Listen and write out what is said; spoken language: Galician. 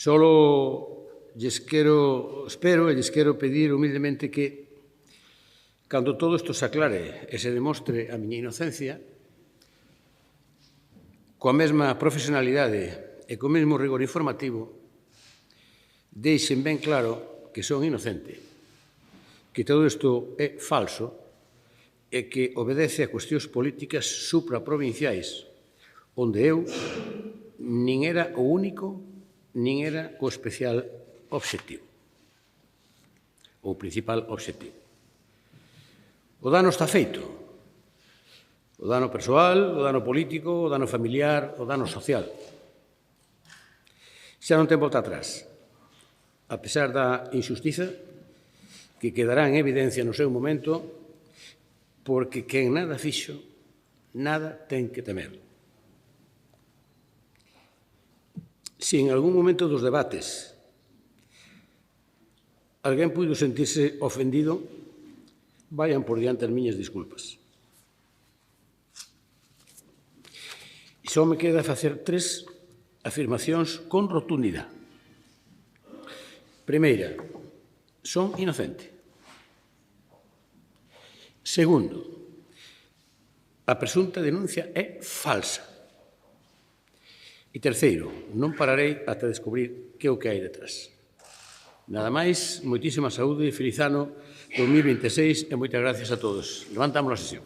espero e lles quero pedir humildemente que, cando todo isto se aclare e se demostre a miña inocencia, coa mesma profesionalidade e co mesmo rigor informativo, deixen ben claro que son inocente, que todo isto é falso e que obedece a cuestións políticas supraprovinciais, onde eu nin era o único, nin era o especial obxectivo, ou principal obxectivo. O dano está feito. O dano persoal, o dano político, o dano familiar, o dano social. Xa non ten volta atrás. A pesar da injustiza, que quedará en evidencia no seu momento, porque quen nada fixo, nada ten que temer. Se en algún momento dos debates alguén puido sentirse ofendido, vayan por diante as miñas disculpas. E só me queda facer 3 afirmacións con rotundidade. Primeira, son inocente. Segundo, a presunta denuncia é falsa. E terceiro, non pararei ata descubrir que é o que hai detrás. Nada máis, moitísima saúde e feliz ano 2026 e moitas gracias a todos. Levantamos a sesión.